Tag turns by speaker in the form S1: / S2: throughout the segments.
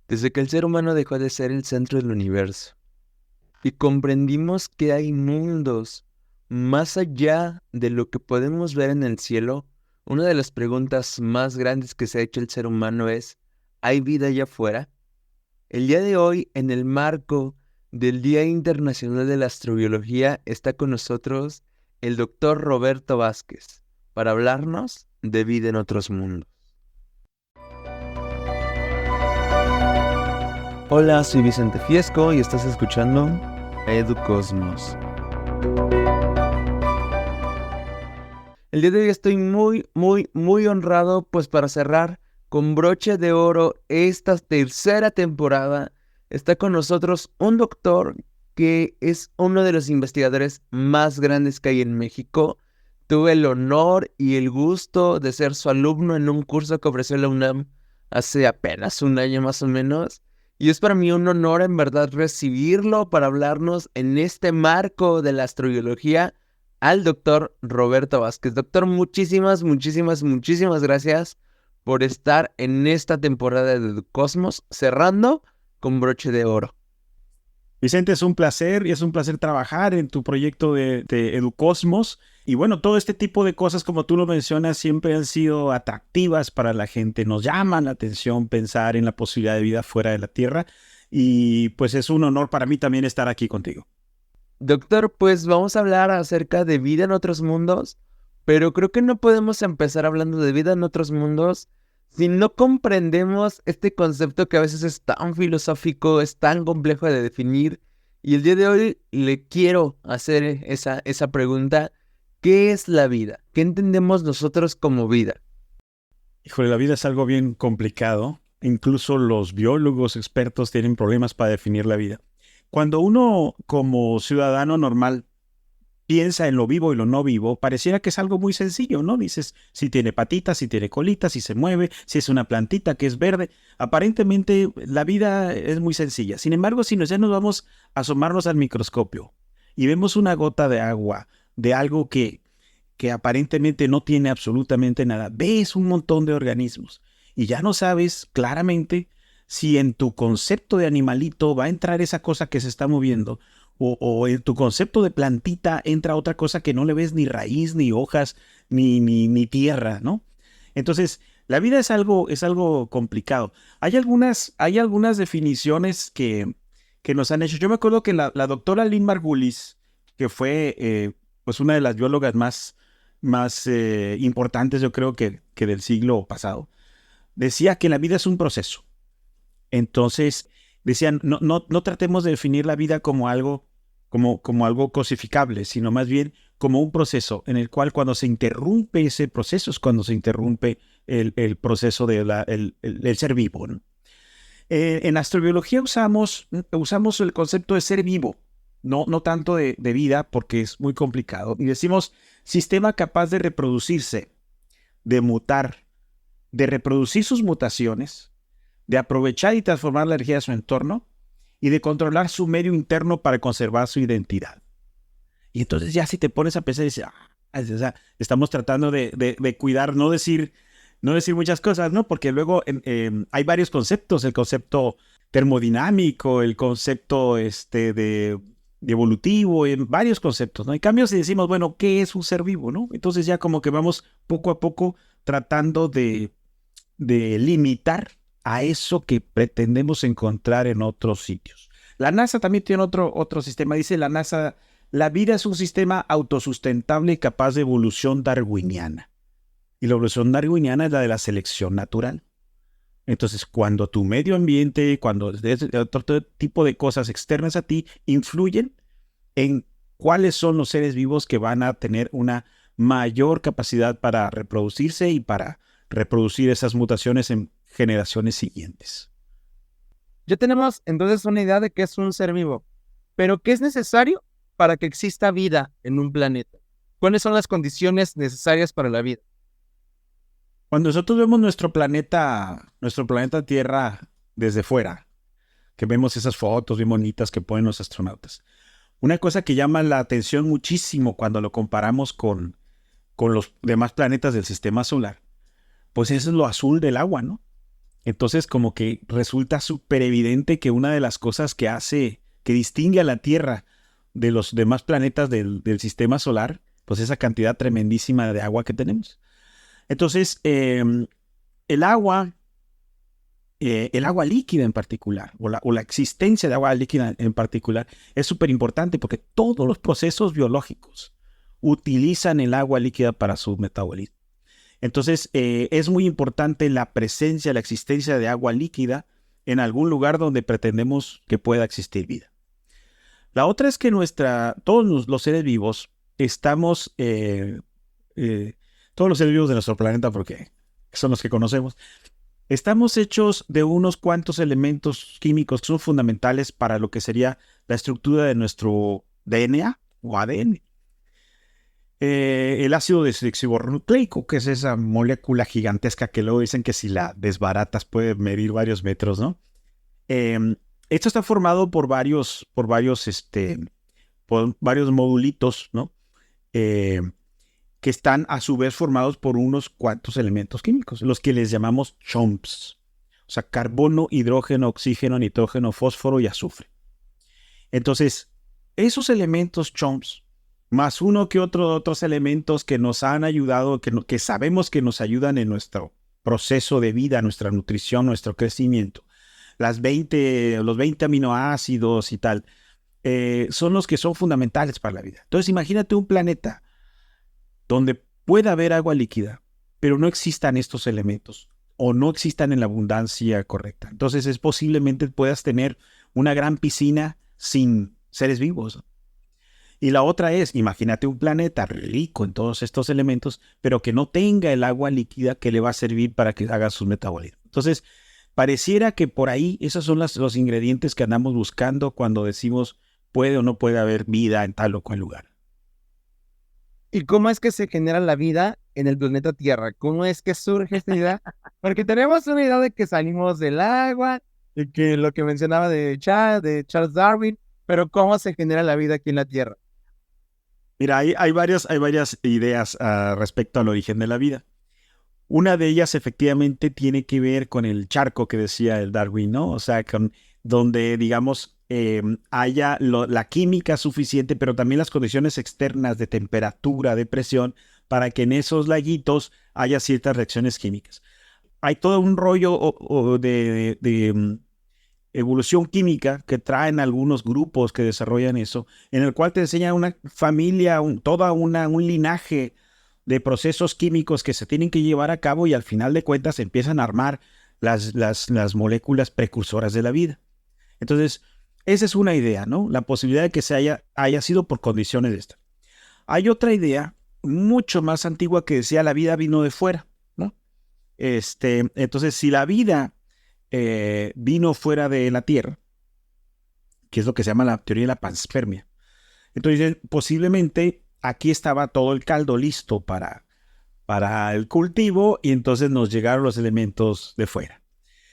S1: Desde que el ser humano dejó de ser el centro del universo y comprendimos que hay mundos más allá de lo que podemos ver en el cielo, una de las preguntas más grandes que se ha hecho el ser humano es, ¿hay vida allá afuera? El día de hoy, en el marco del Día Internacional de la Astrobiología, está con nosotros el doctor Roberto Vázquez para hablarnos de vida en otros mundos. Hola, soy Vicente Fiesco y estás escuchando Educosmos. El día de hoy estoy muy honrado, pues para cerrar con broche de oro esta tercera temporada, está con nosotros un doctor que es uno de los investigadores más grandes que hay en México. Tuve el honor y el gusto de ser su alumno en un curso que ofreció la UNAM hace apenas un año más o menos. Y es para mí un honor en verdad recibirlo para hablarnos en este marco de la astrobiología al doctor Roberto Vázquez. Doctor, muchísimas gracias por estar en esta temporada de Cosmos, cerrando con broche de oro.
S2: Vicente, es un placer y es un placer trabajar en tu proyecto de Educosmos. Y bueno, todo este tipo de cosas, como tú lo mencionas, siempre han sido atractivas para la gente. Nos llaman la atención pensar en la posibilidad de vida fuera de la Tierra. Y pues es un honor para mí también estar aquí contigo.
S1: Doctor, pues vamos a hablar acerca de vida en otros mundos, pero creo que no podemos empezar hablando de vida en otros mundos si no comprendemos este concepto que a veces es tan filosófico, es tan complejo de definir. Y el día de hoy le quiero hacer esa pregunta. ¿Qué es la vida? ¿Qué entendemos nosotros como vida?
S2: Híjole, la vida es algo bien complicado. Incluso los biólogos expertos tienen problemas para definir la vida. Cuando uno, como ciudadano normal, piensa en lo vivo y lo no vivo, pareciera que es algo muy sencillo, ¿no? Dices si tiene patitas, si tiene colitas, si se mueve, si es una plantita que es verde. Aparentemente la vida es muy sencilla. Sin embargo, si ya nos vamos a asomarnos al microscopio y vemos una gota de agua de algo que aparentemente no tiene absolutamente nada, ves un montón de organismos y ya no sabes claramente si en tu concepto de animalito va a entrar esa cosa que se está moviendo o en tu concepto de plantita entra otra cosa que no le ves ni raíz, ni hojas, ni tierra, ¿no? Entonces, la vida es algo complicado. Hay algunas definiciones que nos han hecho. Yo me acuerdo que la doctora Lynn Margulis, que fue pues una de las biólogas más importantes, yo creo que del siglo pasado, decía que la vida es un proceso. Entonces, decían, no tratemos de definir la vida como algo, como algo cosificable, sino más bien como un proceso en el cual cuando se interrumpe ese proceso es cuando se interrumpe el proceso del ser vivo, ¿no? En astrobiología usamos el concepto de ser vivo, no tanto de vida, porque es muy complicado. Y decimos sistema capaz de reproducirse, de mutar, de reproducir sus mutaciones, de aprovechar y transformar la energía de su entorno y de controlar su medio interno para conservar su identidad. Y entonces ya si te pones a pensar y dices, o sea, estamos tratando de cuidar, no decir muchas cosas, ¿no? Porque luego hay varios conceptos, el concepto termodinámico, el concepto de evolutivo, varios conceptos, ¿no? En cambio, si decimos, bueno, ¿qué es un ser vivo, no? Entonces ya como que vamos poco a poco tratando de limitar a eso que pretendemos encontrar en otros sitios. La NASA también tiene otro sistema. Dice la NASA, la vida es un sistema autosustentable y capaz de evolución darwiniana. Y la evolución darwiniana es la de la selección natural. Entonces, cuando tu medio ambiente, cuando otro tipo de cosas externas a ti influyen en cuáles son los seres vivos que van a tener una mayor capacidad para reproducirse y para reproducir esas mutaciones en generaciones siguientes.
S1: Ya tenemos entonces una idea de qué es un ser vivo, pero ¿qué es necesario para que exista vida en un planeta? ¿Cuáles son las condiciones necesarias para la vida?
S2: Cuando nosotros vemos nuestro planeta Tierra desde fuera, que vemos esas fotos bien bonitas que ponen los astronautas, una cosa que llama la atención muchísimo cuando lo comparamos con los demás planetas del sistema solar, pues eso es lo azul del agua, ¿no? Entonces, como que resulta súper evidente que una de las cosas que distingue a la Tierra de los demás planetas del sistema solar, pues esa cantidad tremendísima de agua que tenemos. Entonces, el agua líquida en particular, o la existencia de agua líquida en particular, es súper importante porque todos los procesos biológicos utilizan el agua líquida para su metabolismo. Entonces, es muy importante la presencia, la existencia de agua líquida en algún lugar donde pretendemos que pueda existir vida. La otra es que todos los seres vivos todos los seres vivos de nuestro planeta, porque son los que conocemos, estamos hechos de unos cuantos elementos químicos que son fundamentales para lo que sería la estructura de nuestro DNA o ADN. El ácido desoxirribonucleico, que es esa molécula gigantesca que luego dicen que si la desbaratas puede medir varios metros, ¿no? Esto está formado por varios modulitos, ¿no? Que están a su vez formados por unos cuantos elementos químicos, los que les llamamos CHOMPs. O sea, carbono, hidrógeno, oxígeno, nitrógeno, fósforo y azufre. Entonces, esos elementos CHOMPs, más uno que otros elementos que nos han ayudado, que sabemos que nos ayudan en nuestro proceso de vida, nuestra nutrición, nuestro crecimiento, los 20 aminoácidos y tal, son los que son fundamentales para la vida. Entonces, imagínate un planeta donde pueda haber agua líquida, pero no existan estos elementos o no existan en la abundancia correcta. Entonces, posiblemente puedas tener una gran piscina sin seres vivos. Y la otra es, imagínate un planeta rico en todos estos elementos, pero que no tenga el agua líquida que le va a servir para que haga su metabolismo. Entonces, pareciera que por ahí esos son los ingredientes que andamos buscando cuando decimos puede o no puede haber vida en tal o cual lugar.
S1: ¿Y cómo es que se genera la vida en el planeta Tierra? ¿Cómo es que surge esta idea? Porque tenemos una idea de que salimos del agua, de que lo que mencionaba de Charles Darwin, pero ¿cómo se genera la vida aquí en la Tierra?
S2: Mira, hay varias ideas respecto al origen de la vida. Una de ellas efectivamente tiene que ver con el charco que decía el Darwin, ¿no? O sea, donde, digamos, haya la química suficiente, pero también las condiciones externas de temperatura, de presión, para que en esos laguitos haya ciertas reacciones químicas. Hay todo un rollo de evolución química que traen algunos grupos que desarrollan eso, en el cual te enseñan una familia, un linaje de procesos químicos que se tienen que llevar a cabo y al final de cuentas empiezan a armar las moléculas precursoras de la vida. Entonces, esa es una idea, ¿no? La posibilidad de que haya sido por condiciones de esta. Hay otra idea mucho más antigua que decía la vida vino de fuera, ¿no? Entonces, si la vida vino fuera de la Tierra, que es lo que se llama la teoría de la panspermia, entonces posiblemente aquí estaba todo el caldo listo para el cultivo y entonces nos llegaron los elementos de fuera.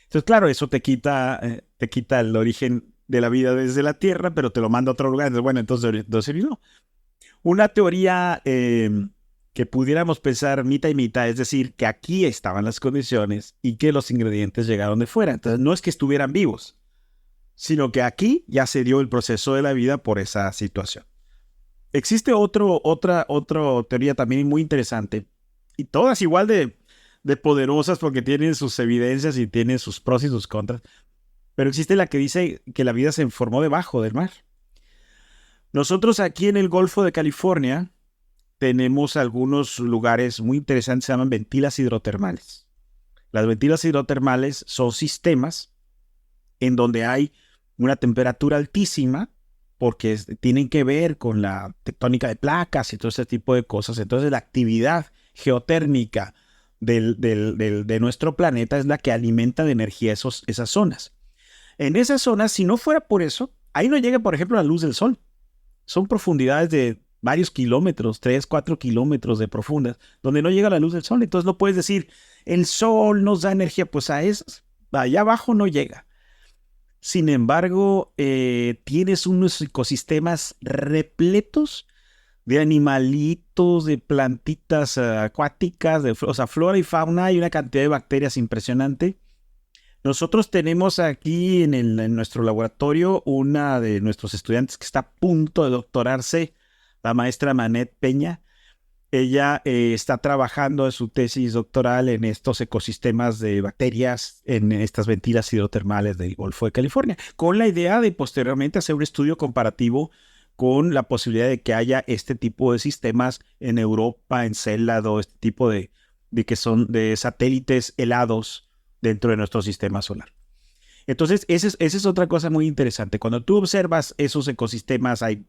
S2: Entonces, claro, eso te quita el origen de la vida desde la Tierra, pero te lo manda a otro lugar. Entonces, bueno, entonces no. Una teoría que pudiéramos pensar mitad y mitad, es decir, que aquí estaban las condiciones y que los ingredientes llegaron de fuera. Entonces, no es que estuvieran vivos, sino que aquí ya se dio el proceso de la vida por esa situación. Existe otra teoría también muy interesante, y todas igual de poderosas porque tienen sus evidencias y tienen sus pros y sus contras. Pero existe la que dice que la vida se formó debajo del mar. Nosotros aquí en el Golfo de California tenemos algunos lugares muy interesantes, se llaman ventilas hidrotermales. Las ventilas hidrotermales son sistemas en donde hay una temperatura altísima porque tienen que ver con la tectónica de placas y todo ese tipo de cosas. Entonces la actividad geotérmica de nuestro planeta es la que alimenta de energía esas zonas. En esas zonas, si no fuera por eso, ahí no llega, por ejemplo, la luz del sol. Son profundidades de varios kilómetros, 3, 4 kilómetros de profundas, donde no llega la luz del sol. Entonces no puedes decir, el sol nos da energía, pues allá abajo no llega. Sin embargo, tienes unos ecosistemas repletos de animalitos, de plantitas acuáticas, o sea, flora y fauna, y una cantidad de bacterias impresionante. Nosotros tenemos aquí en nuestro laboratorio una de nuestros estudiantes que está a punto de doctorarse, la maestra Manet Peña. Ella está trabajando en su tesis doctoral en estos ecosistemas de bacterias en estas ventilas hidrotermales del Golfo de California, con la idea de posteriormente hacer un estudio comparativo con la posibilidad de que haya este tipo de sistemas en Europa, en Célado, este tipo de que son de satélites helados dentro de nuestro sistema solar. Entonces, esa es otra cosa muy interesante. Cuando tú observas esos ecosistemas, hay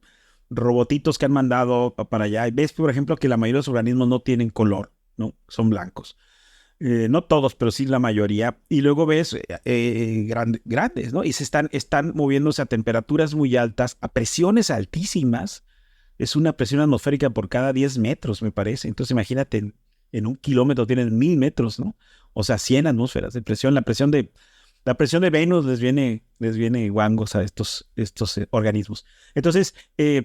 S2: robotitos que han mandado para allá. Y ves, por ejemplo, que la mayoría de los organismos no tienen color, ¿no? Son blancos. No todos, pero sí la mayoría. Y luego ves grandes, ¿no? Y están moviéndose a temperaturas muy altas, a presiones altísimas. Es una presión atmosférica por cada 10 metros, me parece. Entonces, imagínate, en 1 kilómetro tienen 1000 metros, ¿no? O sea, 100 atmósferas de presión. La presión de Venus les viene guangos a estos organismos. Entonces,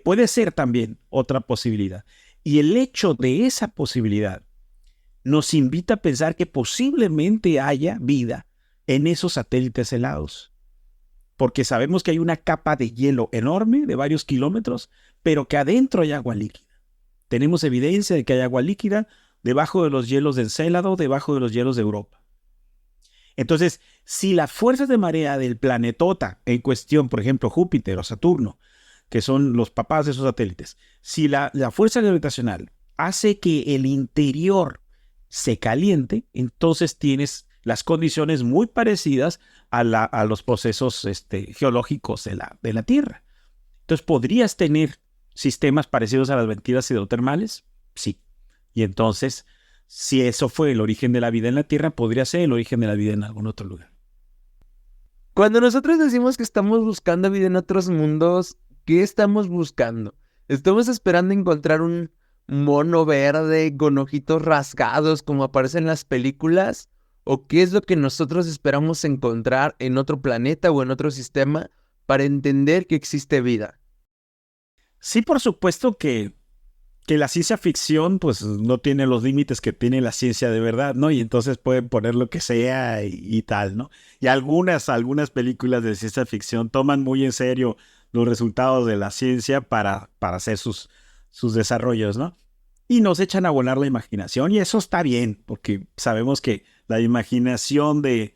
S2: puede ser también otra posibilidad. Y el hecho de esa posibilidad nos invita a pensar que posiblemente haya vida en esos satélites helados. Porque sabemos que hay una capa de hielo enorme de varios kilómetros, pero que adentro hay agua líquida. Tenemos evidencia de que hay agua líquida debajo de los hielos de Encélado, debajo de los hielos de Europa. Entonces, si las fuerzas de marea del planetota en cuestión, por ejemplo, Júpiter o Saturno, que son los papás de esos satélites, si la fuerza gravitacional hace que el interior se caliente, entonces tienes las condiciones muy parecidas a los procesos geológicos de la Tierra. Entonces, ¿podrías tener sistemas parecidos a las ventilas hidrotermales? Sí. Y entonces, si eso fue el origen de la vida en la Tierra, podría ser el origen de la vida en algún otro lugar.
S1: Cuando nosotros decimos que estamos buscando vida en otros mundos, ¿qué estamos buscando? ¿Estamos esperando encontrar un mono verde con ojitos rasgados como aparece en las películas? ¿O qué es lo que nosotros esperamos encontrar en otro planeta o en otro sistema para entender que existe vida?
S2: Sí, por supuesto que la ciencia ficción pues no tiene los límites que tiene la ciencia de verdad, ¿no? Y entonces pueden poner lo que sea y tal, ¿no? Y algunas películas de ciencia ficción toman muy en serio los resultados de la ciencia para hacer sus desarrollos, ¿no? Y nos echan a volar la imaginación y eso está bien, porque sabemos que la imaginación de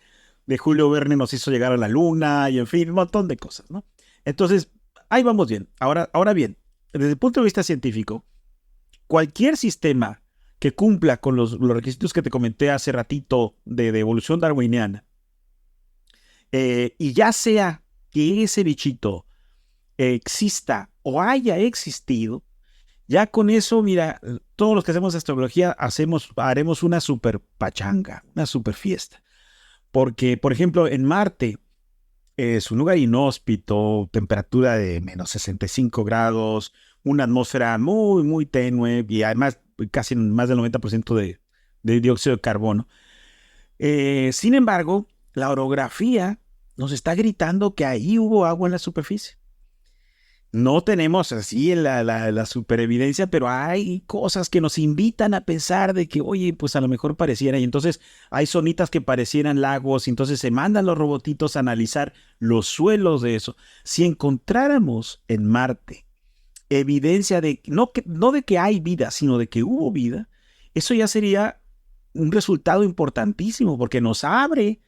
S2: Julio Verne nos hizo llegar a la luna y en fin, un montón de cosas, ¿no? Entonces, ahí vamos bien. Ahora bien, desde el punto de vista científico, cualquier sistema que cumpla con los requisitos que te comenté hace ratito de evolución darwiniana, y ya sea que ese bichito exista o haya existido, ya con eso, mira, todos los que hacemos astrología haremos una super pachanga, una super fiesta. Porque, por ejemplo, en Marte es un lugar inhóspito, temperatura de menos 65 grados, una atmósfera muy, muy tenue y además casi más del 90% de dióxido de carbono. Sin embargo, la orografía nos está gritando que ahí hubo agua en la superficie. No tenemos así la superevidencia, pero hay cosas que nos invitan a pensar de que, oye, pues a lo mejor pareciera. Y entonces hay zonitas que parecieran lagos, y entonces se mandan los robotitos a analizar los suelos de eso. Si encontráramos en Marte evidencia de, no de que hay vida, sino de que hubo vida, eso ya sería un resultado importantísimo, porque nos abre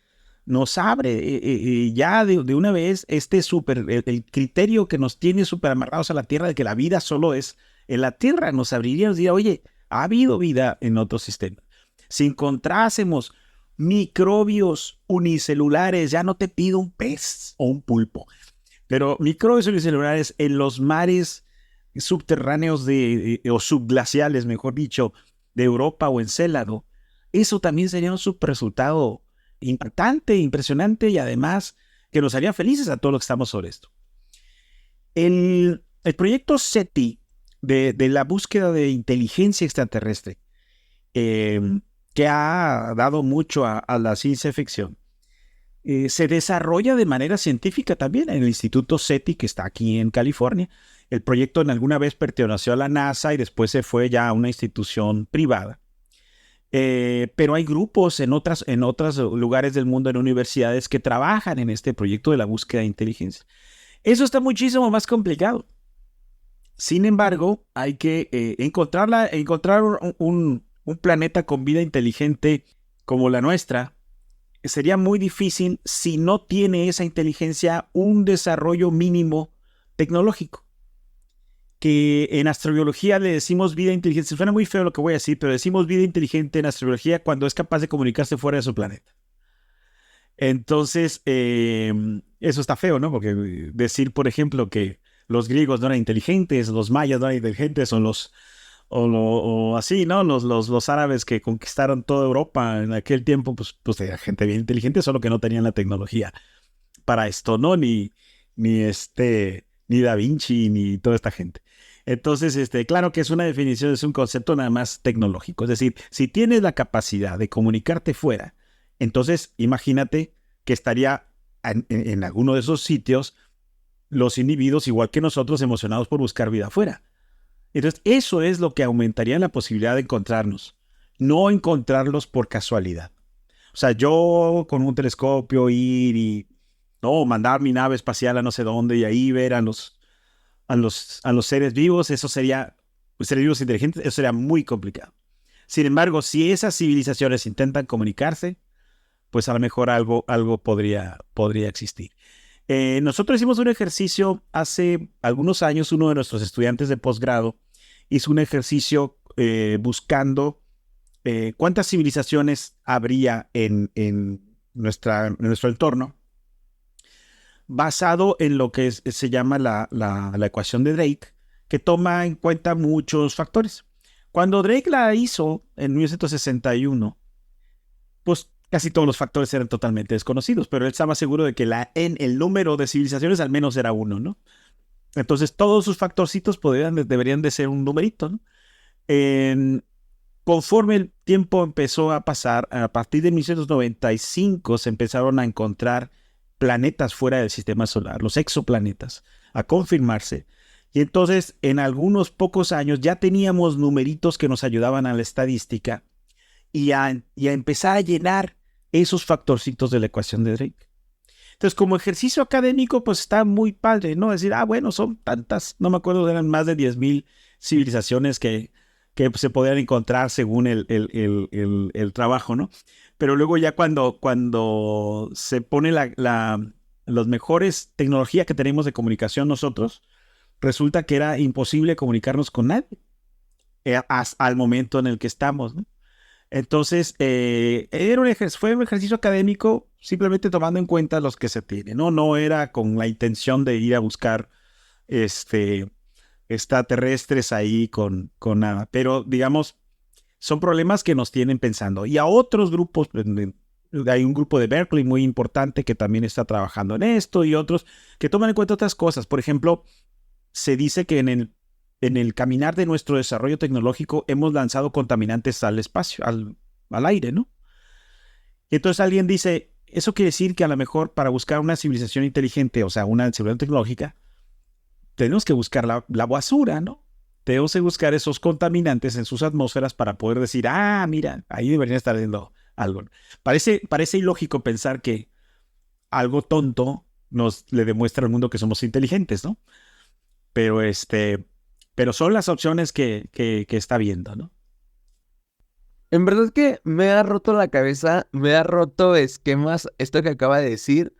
S2: ya de una vez el criterio que nos tiene súper amarrados a la Tierra de que la vida solo es en la Tierra, nos abriría y nos diría, oye, ha habido vida en otros sistemas. Si encontrásemos microbios unicelulares, ya no te pido un pez o un pulpo, pero microbios unicelulares en los mares subterráneos o subglaciales, mejor dicho, de Europa o Encélado, eso también sería un super resultado impactante, impresionante y además que nos haría felices a todos los que estamos sobre esto. El proyecto SETI de la búsqueda de inteligencia extraterrestre, que ha dado mucho a la ciencia ficción, se desarrolla de manera científica también en el Instituto SETI que está aquí en California. El proyecto en alguna vez perteneció a la NASA y después se fue ya a una institución privada. Pero hay grupos en otros lugares del mundo, en universidades, que trabajan en este proyecto de la búsqueda de inteligencia. Eso está muchísimo más complicado. Sin embargo, hay que encontrar un planeta con vida inteligente como la nuestra. Sería muy difícil si no tiene esa inteligencia un desarrollo mínimo tecnológico. Que en astrobiología le decimos vida inteligente. Suena muy feo lo que voy a decir, pero decimos vida inteligente en astrobiología cuando es capaz de comunicarse fuera de su planeta. Entonces, eso está feo, ¿no? Porque decir, por ejemplo, que los griegos no eran inteligentes, los mayas no eran inteligentes, o así, ¿no? Los árabes que conquistaron toda Europa en aquel tiempo, pues era gente bien inteligente, solo que no tenían la tecnología para esto, ¿no? Ni Da Vinci, ni toda esta gente. Entonces, claro que es una definición, es un concepto nada más tecnológico. Es decir, si tienes la capacidad de comunicarte fuera, entonces imagínate que estaría en alguno de esos sitios los individuos, igual que nosotros, emocionados por buscar vida afuera. Entonces, eso es lo que aumentaría la posibilidad de encontrarnos, no encontrarlos por casualidad. O sea, yo con un telescopio ir y mandar mi nave espacial a no sé dónde y ahí ver a los seres vivos, eso sería, seres vivos inteligentes, eso sería muy complicado. Sin embargo, si esas civilizaciones intentan comunicarse, pues a lo mejor algo podría existir. Nosotros hicimos un ejercicio hace algunos años. Uno de nuestros estudiantes de posgrado hizo un ejercicio buscando cuántas civilizaciones habría en nuestro entorno, basado en lo que se llama la ecuación de Drake, que toma en cuenta muchos factores. Cuando Drake la hizo en 1961, pues casi todos los factores eran totalmente desconocidos, pero él estaba seguro de que el número de civilizaciones al menos era 1, ¿no? Entonces todos sus factorcitos deberían de ser un numerito, ¿no? Conforme el tiempo empezó a pasar, a partir de 1995 se empezaron a encontrar planetas fuera del sistema solar, los exoplanetas, a confirmarse. Y entonces en algunos pocos años ya teníamos numeritos que nos ayudaban a la estadística y a empezar a llenar esos factorcitos de la ecuación de Drake. Entonces, como ejercicio académico, pues está muy padre, ¿no? Decir, bueno, son tantas, no me acuerdo, eran más de 10,000 civilizaciones que se podían encontrar según el trabajo, ¿no? Pero luego ya cuando se pone las mejores tecnologías que tenemos de comunicación nosotros, resulta que era imposible comunicarnos con nadie al momento en el que estamos, ¿no? Entonces, fue un ejercicio académico simplemente tomando en cuenta los que se tienen, ¿no? No era con la intención de ir a buscar extraterrestres ahí con nada. Pero, digamos, son problemas que nos tienen pensando. Y a otros grupos, hay un grupo de Berkeley muy importante que también está trabajando en esto y otros que toman en cuenta otras cosas. Por ejemplo, se dice que en el caminar de nuestro desarrollo tecnológico hemos lanzado contaminantes al espacio, al aire, ¿no? Y entonces alguien dice, eso quiere decir que a lo mejor para buscar una civilización inteligente, o sea, una civilización tecnológica, tenemos que buscar la basura, ¿no? Tenemos que buscar esos contaminantes en sus atmósferas para poder decir, mira, ahí deberían estar haciendo algo. Parece ilógico pensar que algo tonto le demuestra al mundo que somos inteligentes, ¿no? Pero son las opciones que está viendo, ¿no?
S1: En verdad que me ha roto la cabeza, me ha roto esquemas esto que acaba de decir,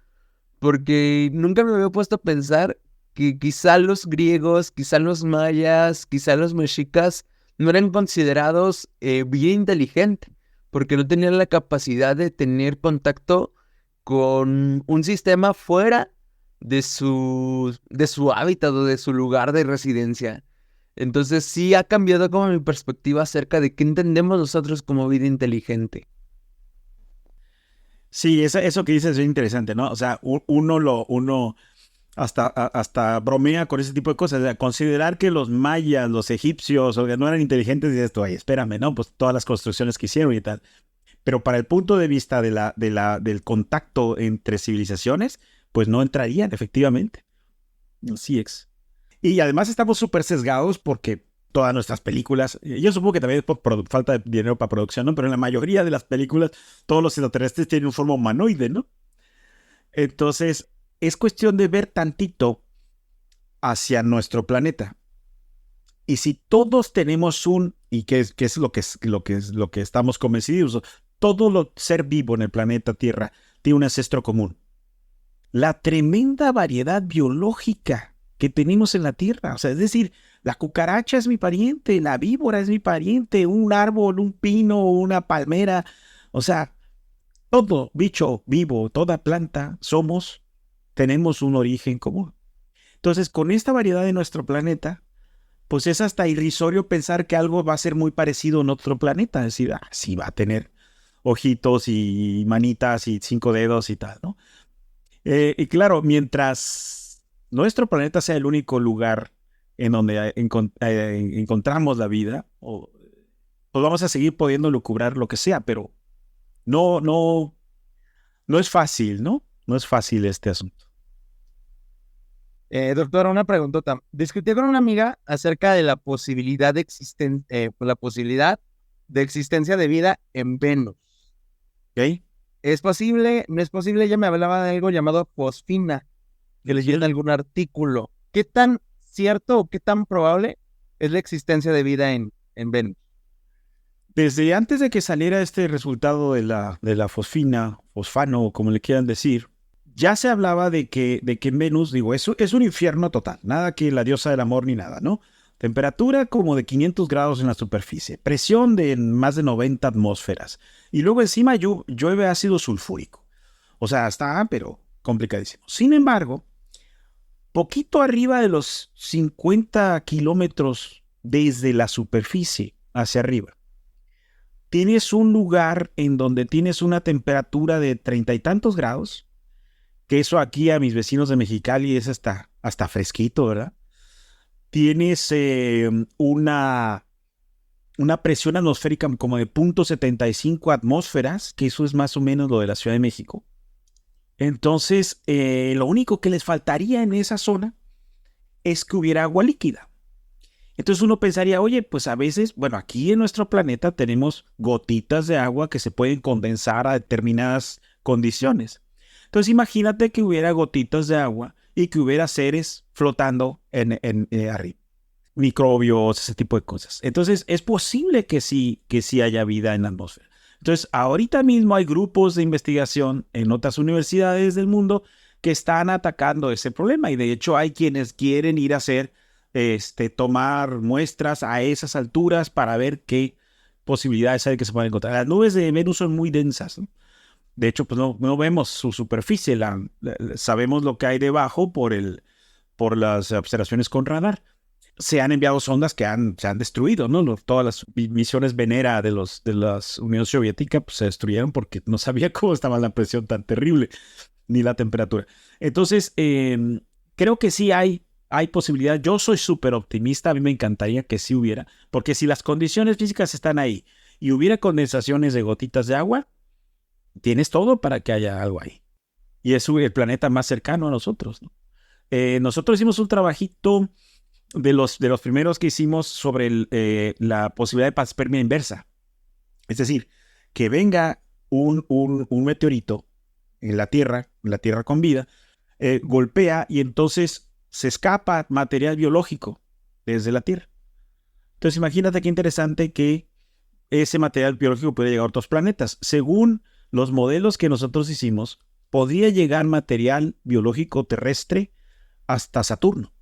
S1: porque nunca me había puesto a pensar que quizá los griegos, quizá los mayas, quizá los mexicas no eran considerados bien inteligentes, porque no tenían la capacidad de tener contacto con un sistema fuera de su hábitat o de su lugar de residencia. Entonces sí ha cambiado como mi perspectiva acerca de qué entendemos nosotros como vida inteligente.
S2: Sí, eso que dices es bien interesante, ¿no? O sea, uno hasta bromea con ese tipo de cosas. O sea, considerar que los mayas, los egipcios, o que no eran inteligentes, y esto, espérame, ¿no? Pues todas las construcciones que hicieron y tal. Pero para el punto de vista del contacto entre civilizaciones, pues no entrarían, efectivamente. Así es. Y además estamos súper sesgados porque todas nuestras películas. Yo supongo que también es por falta de dinero para producción, ¿no? Pero en la mayoría de las películas, todos los extraterrestres tienen una forma humanoide, ¿no? Entonces, es cuestión de ver tantito hacia nuestro planeta. Y si todos tenemos y que es lo que estamos convencidos, todo ser vivo en el planeta Tierra tiene un ancestro común. La tremenda variedad biológica que tenemos en la Tierra. O sea, es decir, la cucaracha es mi pariente, la víbora es mi pariente, un árbol, un pino, una palmera. O sea, todo bicho vivo, toda planta, tenemos un origen común. Entonces, con esta variedad de nuestro planeta, pues es hasta irrisorio pensar que algo va a ser muy parecido en otro planeta. Es decir, sí va a tener ojitos y manitas y 5 dedos y tal, ¿no? Y claro, mientras nuestro planeta sea el único lugar en donde encontramos la vida, pues vamos a seguir pudiendo lucubrar lo que sea, pero no es fácil, ¿no? No es fácil este asunto.
S1: Doctora, una preguntota. Discutí con una amiga acerca de la posibilidad la posibilidad de existencia de vida en Venus.
S2: ¿Ok?
S1: ¿Es posible? ¿No es posible? Ella me hablaba de algo llamado fosfina, que leí en algún artículo. ¿Qué tan cierto o qué tan probable es la existencia de vida en Venus?
S2: Desde antes de que saliera este resultado de la fosfano, como le quieran decir, ya se hablaba de que en Venus, digo, eso es un infierno total, nada que la diosa del amor ni nada, ¿no? Temperatura como de 500 grados en la superficie, presión de más de 90 atmósferas, y luego encima llueve ácido sulfúrico. O sea, está, pero complicadísimo. Sin embargo, poquito arriba de los 50 kilómetros desde la superficie hacia arriba, tienes un lugar en donde tienes una temperatura de 30 y tantos grados, que eso aquí a mis vecinos de Mexicali es hasta fresquito, ¿verdad? Tienes una presión atmosférica como de 0.75 atmósferas, que eso es más o menos lo de la Ciudad de México. Entonces, lo único que les faltaría en esa zona es que hubiera agua líquida. Entonces uno pensaría, oye, pues a veces, bueno, aquí en nuestro planeta tenemos gotitas de agua que se pueden condensar a determinadas condiciones. Entonces imagínate que hubiera gotitas de agua y que hubiera seres flotando arriba, microbios, ese tipo de cosas. Entonces es posible que sí haya vida en la atmósfera. Entonces ahorita mismo hay grupos de investigación en otras universidades del mundo que están atacando ese problema y de hecho hay quienes quieren ir a hacer tomar muestras a esas alturas para ver qué posibilidades hay de que se puedan encontrar. Las nubes de Venus son muy densas, ¿no? De hecho, pues no vemos su superficie, sabemos lo que hay debajo por las observaciones con radar. Se han enviado sondas que se han destruido, ¿no? Todas las misiones Venera de la Unión Soviética pues, se destruyeron porque no sabía cómo estaba la presión tan terrible, ni la temperatura. Entonces, creo que sí hay posibilidad. Yo soy súper optimista, a mí me encantaría que sí hubiera, porque si las condiciones físicas están ahí y hubiera condensaciones de gotitas de agua, tienes todo para que haya algo ahí. Y es el planeta más cercano a nosotros, ¿no? Nosotros hicimos un trabajito de los primeros que hicimos sobre la posibilidad de panspermia inversa. Es decir, que venga un meteorito en la Tierra con vida, golpea y entonces se escapa material biológico desde la Tierra. Entonces imagínate qué interesante que ese material biológico puede llegar a otros planetas. Según los modelos que nosotros hicimos, podría llegar material biológico terrestre hasta Saturno.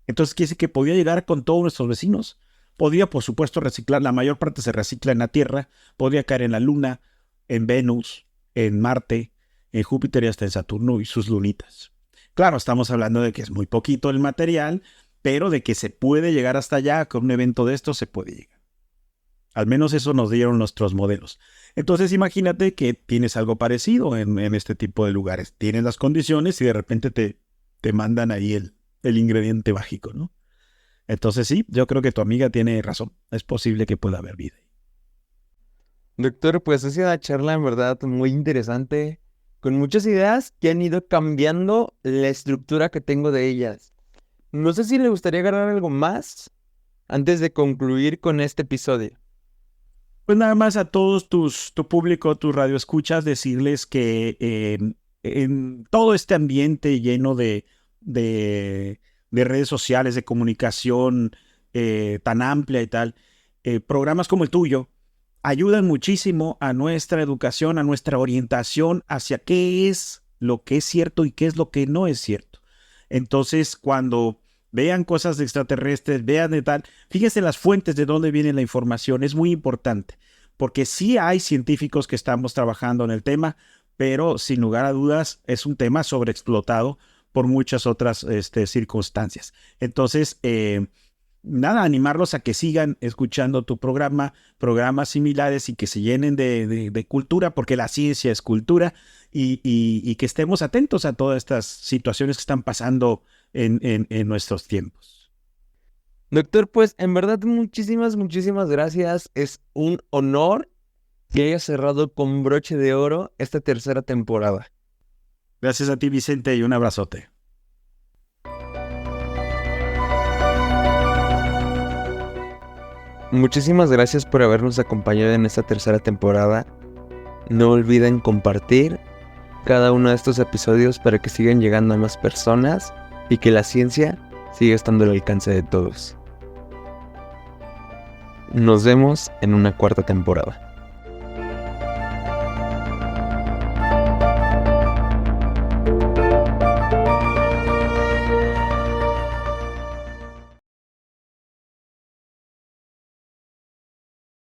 S2: Entonces quiere decir que podría llegar con todos nuestros vecinos. Podría, por supuesto, reciclar. La mayor parte se recicla en la Tierra. Podría caer en la Luna, en Venus, en Marte, en Júpiter y hasta en Saturno y sus lunitas. Claro, estamos hablando de que es muy poquito el material, pero de que se puede llegar hasta allá con un evento de esto se puede llegar. Al menos eso nos dieron nuestros modelos. Entonces imagínate que tienes algo parecido en este tipo de lugares. Tienes las condiciones y de repente te mandan ahí el ingrediente mágico, ¿no? Entonces sí, yo creo que tu amiga tiene razón. Es posible que pueda haber vida.
S1: Doctor, pues ha sido una charla en verdad muy interesante, con muchas ideas que han ido cambiando la estructura que tengo de ellas. No sé si le gustaría agarrar algo más antes de concluir con este episodio?
S2: Pues nada más a todos tu público, tus radioescuchas, decirles que en todo este ambiente lleno de redes sociales, de comunicación tan amplia y tal, programas como el tuyo ayudan muchísimo a nuestra educación, a nuestra orientación hacia qué es lo que es cierto y qué es lo que no es cierto. Entonces, cuando vean cosas de extraterrestres, vean de tal, fíjense las fuentes de dónde viene la información, es muy importante, porque sí hay científicos que estamos trabajando en el tema, pero sin lugar a dudas es un tema sobreexplotado por muchas otras circunstancias. Entonces, nada, animarlos a que sigan escuchando tu programa, programas similares y que se llenen de cultura, porque la ciencia es cultura, y que estemos atentos a todas estas situaciones que están pasando en nuestros tiempos.
S1: Doctor, pues en verdad muchísimas gracias. Es un honor que haya cerrado con broche de oro esta tercera temporada.
S2: Gracias a ti, Vicente, y un abrazote.
S1: Muchísimas gracias por habernos acompañado en esta tercera temporada. No olviden compartir cada uno de estos episodios para que sigan llegando a más personas y que la ciencia siga estando al alcance de todos. Nos vemos en una cuarta temporada.